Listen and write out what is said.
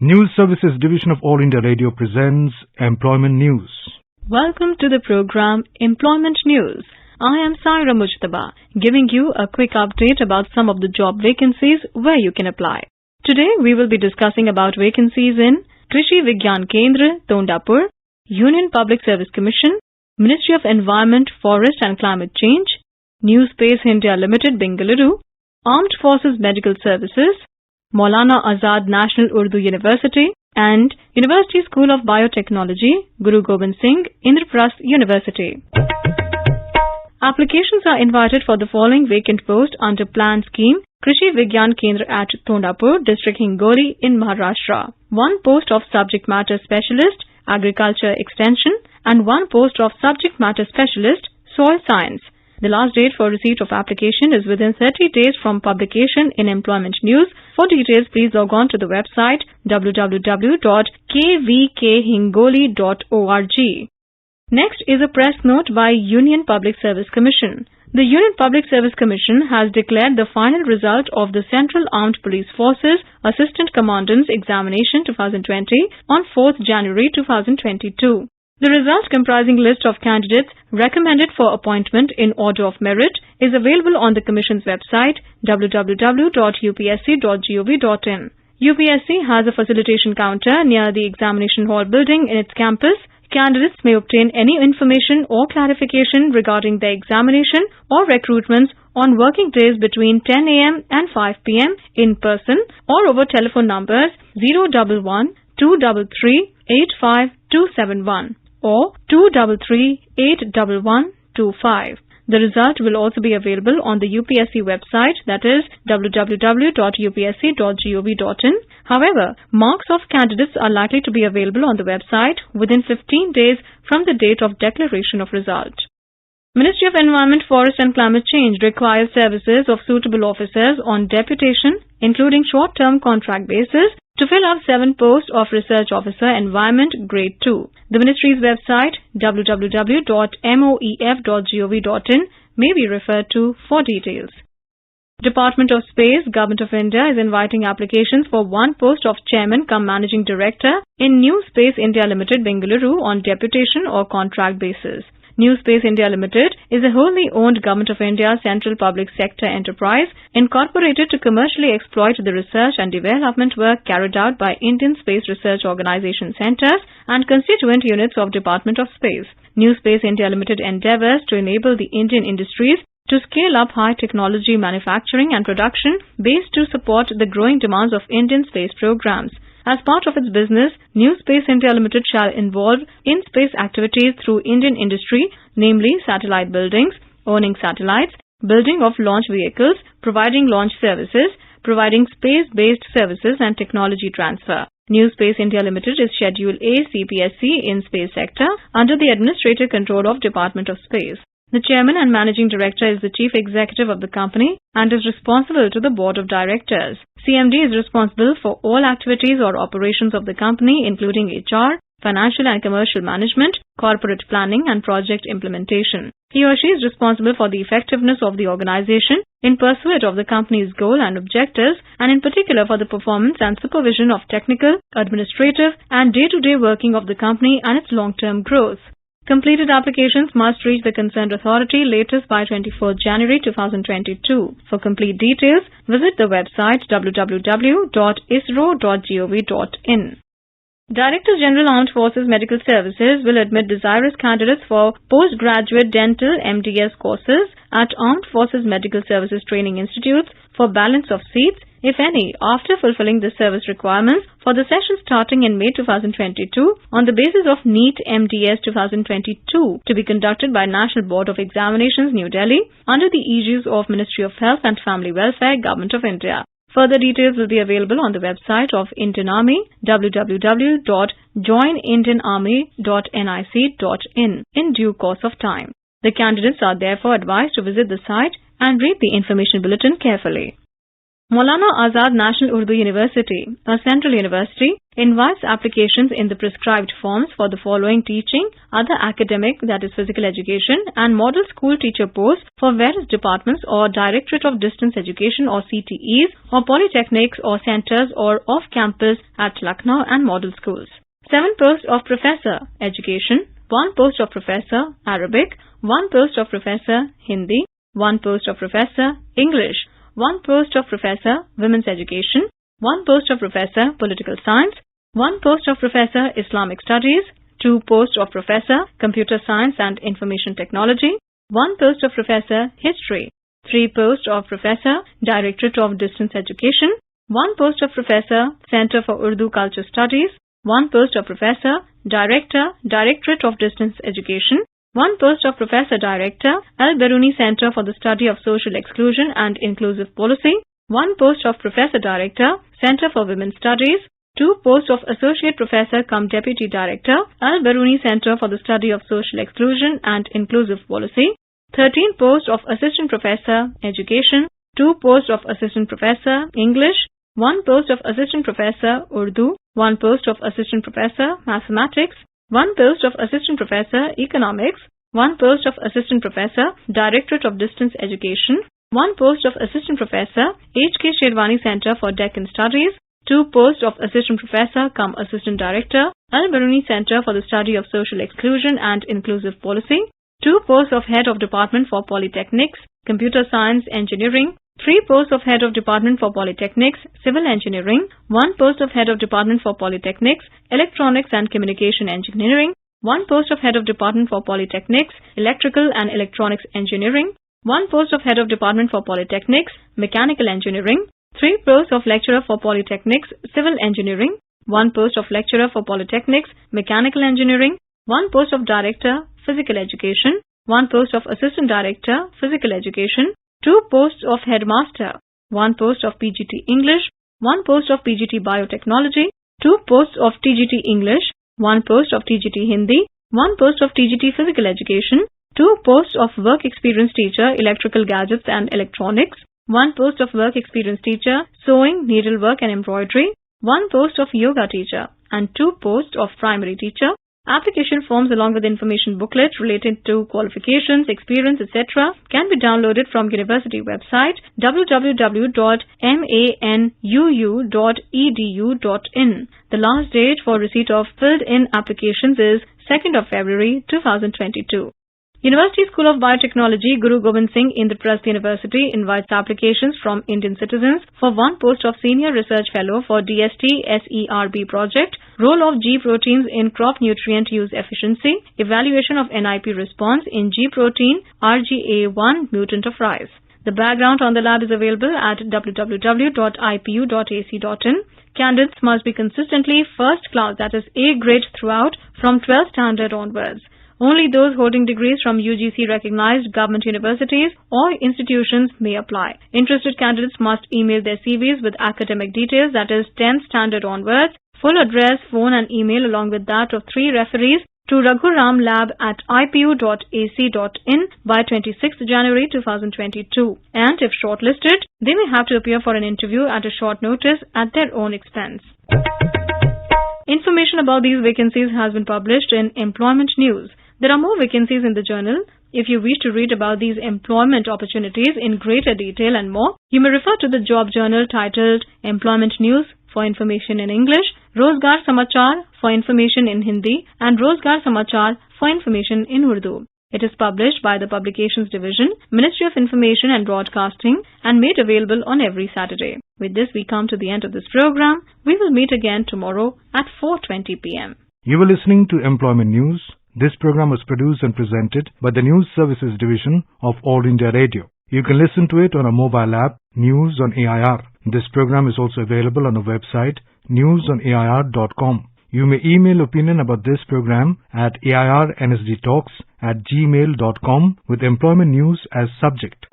News Services Division of All India Radio presents Employment News. Welcome to the program Employment News. I am Saira Mujtaba, giving you a quick update about some of the job vacancies where you can apply. Today we will be discussing about vacancies in Krishi Vigyan Kendra, Tondapur, Union Public Service Commission, Ministry of Environment, Forest and Climate Change, New Space India Limited, Bengaluru, Armed Forces Medical Services, Maulana Azad National Urdu University and University School of Biotechnology, Guru Gobind Singh, Indraprasth University. Applications are invited for the following vacant post under Plan Scheme, Krishi Vigyan Kendra at Tondapur, District Hingoli in Maharashtra. One post of Subject Matter Specialist, Agriculture Extension and one post of Subject Matter Specialist, Soil Science. The last date for receipt of application is within 30 days from publication in Employment News. For details, please log on to the website www.kvkhingoli.org. Next is a press note by Union Public Service Commission. The Union Public Service Commission has declared the final result of the Central Armed Police Forces Assistant Commandant's Examination 2020 on 4th January 2022. The result, comprising list of candidates recommended for appointment in order of merit, is available on the Commission's website www.upsc.gov.in. UPSC has a facilitation counter near the Examination Hall building in its campus. Candidates may obtain any information or clarification regarding their examination or recruitments on working days between 10 a.m. and 5 p.m. in person or over telephone numbers 011 233 85271 or 233-81125. The result will also be available on the UPSC website, that is www.upsc.gov.in. However, marks of candidates are likely to be available on the website within 15 days from the date of declaration of result. Ministry of Environment, Forest and Climate Change requires services of suitable officers on deputation, including short-term contract basis, to fill up 7 posts of Research Officer Environment Grade 2. The Ministry's website www.moef.gov.in may be referred to for details. Department of Space, Government of India is inviting applications for one post of Chairman cum Managing Director in New Space India Limited, Bengaluru on deputation or contract basis. New Space India Limited is a wholly owned Government of India central public sector enterprise incorporated to commercially exploit the research and development work carried out by Indian Space Research Organisation centres and constituent units of Department of Space. New Space India Limited endeavours to enable the Indian industries to scale up high technology manufacturing and production based to support the growing demands of Indian space programs. As part of its business, New Space India Limited shall involve in-space activities through Indian industry, namely satellite buildings, owning satellites, building of launch vehicles, providing launch services, providing space-based services and technology transfer. New Space India Limited is Schedule A CPSC in space sector under the administrative control of Department of Space. The Chairman and Managing Director is the Chief Executive of the company and is responsible to the Board of Directors. CMD is responsible for all activities or operations of the company, including HR, financial and commercial management, corporate planning and project implementation. He or she is responsible for the effectiveness of the organization in pursuit of the company's goal and objectives, and in particular for the performance and supervision of technical, administrative and day-to-day working of the company and its long-term growth. Completed applications must reach the concerned authority latest by 24th January 2022. For complete details, visit the website www.isro.gov.in. Director General Armed Forces Medical Services will admit desirous candidates for postgraduate dental MDS courses at Armed Forces Medical Services Training Institutes for balance of seats, if any, after fulfilling the service requirements for the session starting in May 2022 on the basis of NEET MDS 2022 to be conducted by National Board of Examinations, New Delhi, under the aegis of Ministry of Health and Family Welfare, Government of India. Further details will be available on the website of Indian Army, www.joinindianarmy.nic.in in due course of time. The candidates are therefore advised to visit the site and read the information bulletin carefully. Maulana Azad National Urdu University, a central university, invites applications in the prescribed forms for the following teaching, other academic, that is physical education, and model school teacher posts for various departments or Directorate of Distance Education or CTEs or polytechnics or centers or off-campus at Lucknow and model schools. 7 posts of Professor Education, 1 post of Professor Arabic, 1 post of Professor Hindi, 1 post of Professor English, 1 post of Professor Women's Education, 1 post of Professor Political Science, 1 post of Professor Islamic Studies, 2 posts of Professor Computer Science and Information Technology, 1 post of Professor History, 3 posts of Professor Directorate of Distance Education, 1 post of Professor Center for Urdu Culture Studies, 1 post of Professor Director, Directorate of Distance Education, 1 post of Professor Director, Al-Biruni Center for the Study of Social Exclusion and Inclusive Policy, 1 post of Professor Director, Center for Women's Studies, 2 posts of Associate Professor cum Deputy Director, Al-Biruni Center for the Study of Social Exclusion and Inclusive Policy, 13 posts of Assistant Professor Education, 2 posts of Assistant Professor English, 1 post of Assistant Professor Urdu, 1 post of Assistant Professor Mathematics, 1 post of Assistant Professor Economics, 1 post of Assistant Professor Directorate of Distance Education, 1 post of Assistant Professor H.K. Sherwani Center for Deccan Studies, 2 posts of Assistant Professor cum Assistant Director, Al-Biruni Center for the Study of Social Exclusion and Inclusive Policy, 2 posts of Head of Department for Polytechnics, Computer Science Engineering, 3 posts of Head of Department for Polytechnics, Civil Engineering, 1 post of Head of Department for Polytechnics, Electronics and Communication Engineering, 1 post of Head of Department for Polytechnics, Electrical and Electronics Engineering, 1 post of Head of Department for Polytechnics, Mechanical Engineering, 3 posts of Lecturer for Polytechnics, Civil Engineering, 1 post of Lecturer for Polytechnics, Mechanical Engineering, 1 post of Director, Physical Education, 1 post of Assistant Director, Physical Education, 2 posts of Headmaster, 1 post of PGT English, 1 post of PGT Biotechnology, 2 posts of TGT English, 1 post of TGT Hindi, 1 post of TGT Physical Education, 2 posts of Work Experience Teacher, Electrical Gadgets and Electronics, 1 post of Work Experience Teacher, Sewing, Needlework and Embroidery, 1 post of Yoga Teacher, and 2 posts of Primary Teacher. Application forms along with information booklet related to qualifications, experience, etc. can be downloaded from university website www.manuu.edu.in. The last date for receipt of filled-in applications is 2nd of February 2022. University School of Biotechnology, Guru Gobind Singh Indraprasth University invites applications from Indian citizens for 1 post of Senior Research Fellow for DST SERB project, role of G proteins in crop nutrient use efficiency, evaluation of NIP response in G protein RGA1 mutant of rice. The background on the lab is available at www.ipu.ac.in. Candidates must be consistently first class, that is A grade throughout from 12th standard onwards. Only those holding degrees from UGC recognized government universities or institutions may apply. Interested candidates must email their CVs with academic details, that is 10th standard onwards, full address, phone and email along with that of 3 referees to raghuramlab@ipu.ac.in by 26th January 2022. And if shortlisted, they may have to appear for an interview at a short notice at their own expense. Information about these vacancies has been published in Employment News. There are more vacancies in the journal. If you wish to read about these employment opportunities in greater detail and more, you may refer to the job journal titled Employment News for information in English, Rozgar Samachar for information in Hindi, and Rozgar Samachar for information in Urdu. It is published by the Publications Division, Ministry of Information and Broadcasting, and made available on every Saturday. With this, we come to the end of this program. We will meet again tomorrow at 4:20 p.m. You were listening to Employment News. This program was produced and presented by the News Services Division of All India Radio. You can listen to it on a mobile app, News on AIR. This program is also available on our website, newsonair.com. You may email opinion about this program at airnsdtalks@gmail.com with employment news as subject.